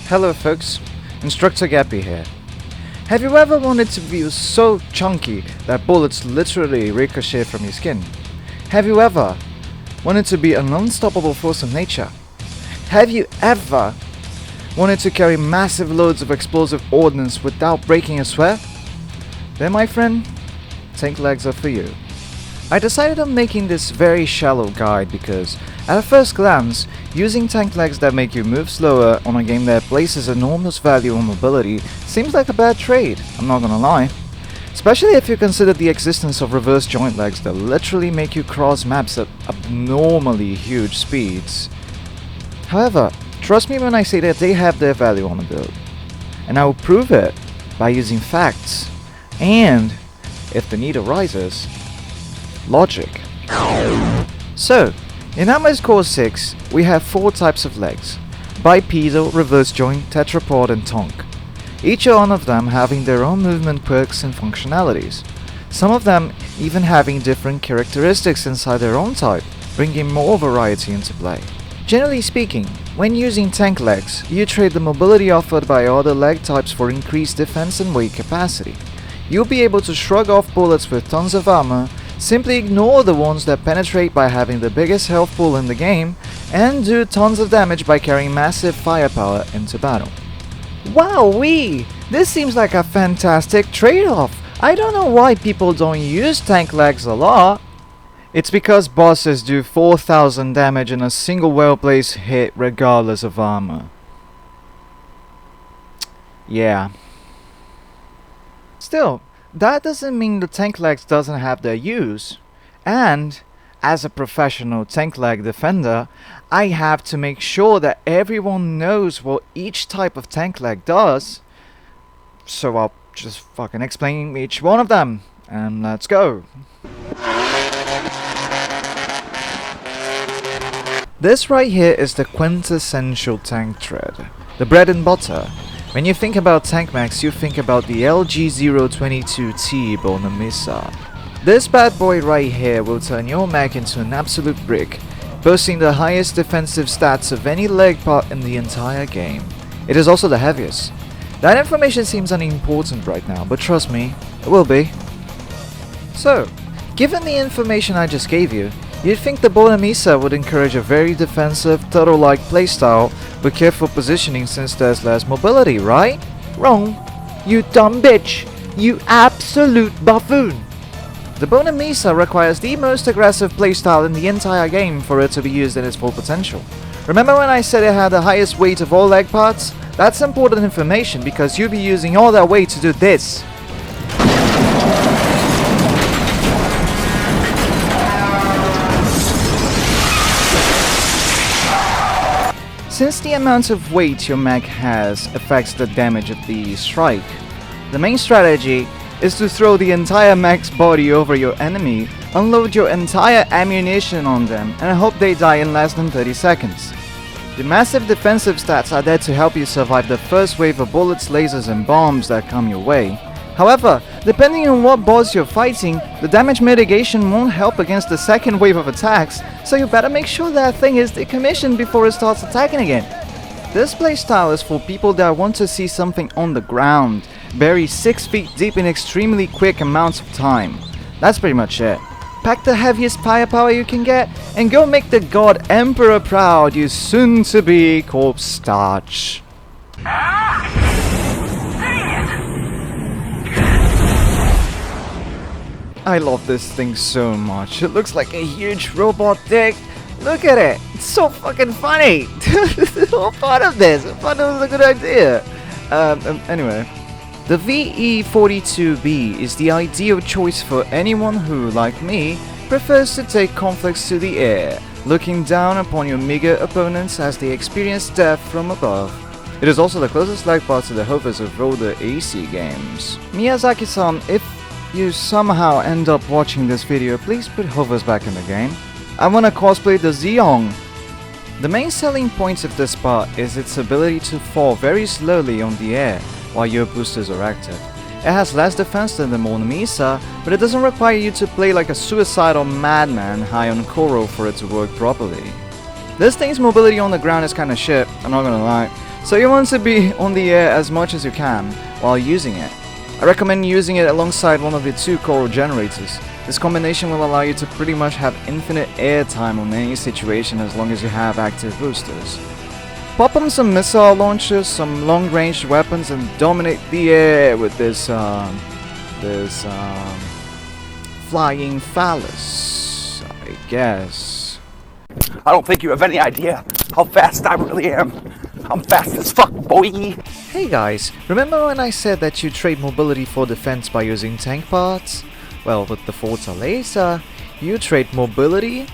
Hello folks, Instructor Gappy here. Have you ever wanted to be so chunky that bullets literally ricochet from your skin? Have you ever wanted to be an unstoppable force of nature? Have you ever wanted to carry massive loads of explosive ordnance without breaking a sweat? Then my friend, tank legs are for you. I decided on making this very shallow guide because, at a first glance, using tank legs that make you move slower on a game that places enormous value on mobility seems like a bad trade, I'm not gonna lie. Especially if you consider the existence of reverse joint legs that literally make you cross maps at abnormally huge speeds. However, trust me when I say that they have their value on the build. And I will prove it by using facts and, if the need arises, logic. So, in Armored Core 6, we have 4 types of legs: bipedal, reverse joint, tetrapod and tonk. Each one of them having their own movement perks and functionalities. Some of them even having different characteristics inside their own type, bringing more variety into play. Generally speaking, when using tank legs, you trade the mobility offered by other leg types for increased defense and weight capacity. You'll be able to shrug off bullets with tons of armor, simply ignore the ones that penetrate by having the biggest health pool in the game, and do tons of damage by carrying massive firepower into battle. Wowee! This seems like a fantastic trade-off! I don't know why people don't use tank legs a lot. It's because bosses do 4,000 damage in a single well-placed hit regardless of armor. Yeah. Still, that doesn't mean the tank legs doesn't have their use. And, as a professional tank leg defender, I have to make sure that everyone knows what each type of tank leg does. So I'll just fucking explain each one of them. And let's go. This right here is the quintessential tank tread. The bread and butter. When you think about tank mechs, you think about the LG-022T Bornemissza. This bad boy right here will turn your mech into an absolute brick, boasting the highest defensive stats of any leg part in the entire game. It is also the heaviest. That information seems unimportant right now, but trust me, it will be. So, given the information I just gave you, you'd think the Bornemissza would encourage a very defensive, turtle-like playstyle with careful positioning since there's less mobility, right? Wrong. You dumb bitch. You absolute buffoon. The Bornemissza requires the most aggressive playstyle in the entire game for it to be used in its full potential. Remember when I said it had the highest weight of all leg parts? That's important information because you'll be using all that weight to do this. Since the amount of weight your mech has affects the damage of the strike, the main strategy is to throw the entire mech's body over your enemy, unload your entire ammunition on them, and hope they die in less than 30 seconds. The massive defensive stats are there to help you survive the first wave of bullets, lasers and bombs that come your way. However, depending on what boss you're fighting, the damage mitigation won't help against the second wave of attacks, so you better make sure that thing is decommissioned before it starts attacking again. This playstyle is for people that want to see something on the ground, buried 6 feet deep in extremely quick amounts of time. That's pretty much it. Pack the heaviest firepower you can get, and go make the God Emperor proud, you soon-to-be corpse starch. I love this thing so much. It looks like a huge robot dick. Look at it. It's so fucking funny. What part of this? I thought it was a good idea. Anyway. The VE-42B is the ideal choice for anyone who, like me, prefers to take conflicts to the air, looking down upon your meager opponents as they experience death from above. It is also the closest leg part to the hovers of older AC games. Miyazaki-san, if you somehow end up watching this video, please put hovers back in the game. I wanna cosplay the Zeong. The main selling point of this part is its ability to fall very slowly on the air while your boosters are active. It has less defense than the Bornemissza, but it doesn't require you to play like a suicidal madman high on coral for it to work properly. This thing's mobility on the ground is kinda shit, I'm not gonna lie. So you want to be on the air as much as you can while using it. I recommend using it alongside one of the 2 coral generators. This combination will allow you to pretty much have infinite airtime on any situation as long as you have active boosters. Pop on some missile launchers, some long-range weapons, and dominate the air with this flying phallus, I guess. I don't think you have any idea how fast I really am. I'm fast as fuck, boy! Hey guys, remember when I said that you trade mobility for defense by using tank parts? Well, with the Fortaleza, you trade mobility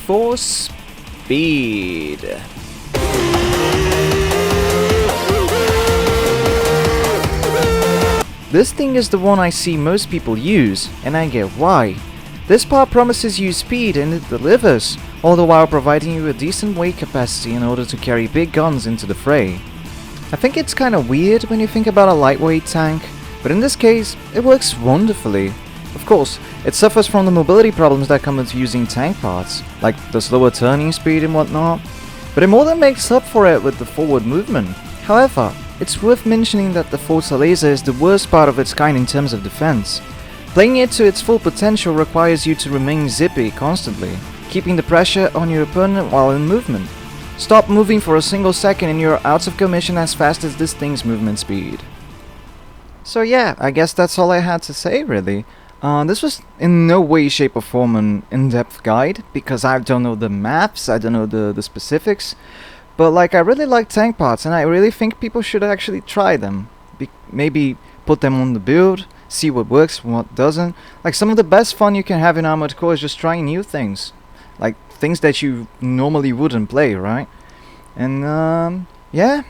for speed. This thing is the one I see most people use, and I get why. This part promises you speed and it delivers, all the while providing you a decent weight capacity in order to carry big guns into the fray. I think it's kinda weird when you think about a lightweight tank, but in this case, it works wonderfully. Of course, it suffers from the mobility problems that come with using tank parts, like the slower turning speed and whatnot, but it more than makes up for it with the forward movement. However, it's worth mentioning that the Fortaleza is the worst part of its kind in terms of defense. Playing it to its full potential requires you to remain zippy constantly, keeping the pressure on your opponent while in movement. Stop moving for a single second and you're out of commission as fast as this thing's movement speed. So yeah, I guess that's all I had to say really. This was in no way, shape or form an in-depth guide, because I don't know the maps, I don't know the specifics. But like, I really like tank parts and I really think people should actually try them. Maybe put them on the build, see what works and what doesn't. Like, some of the best fun you can have in Armored Core is just trying new things. Like, things that you normally wouldn't play, right? And yeah,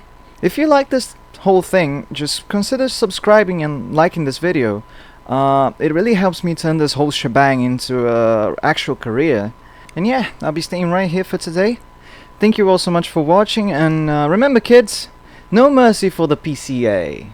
if you like this whole thing, just consider subscribing and liking this video. It really helps me turn this whole shebang into a actual career. And yeah, I'll be staying right here for today. Thank you all so much for watching, and remember kids, no mercy for the PCA.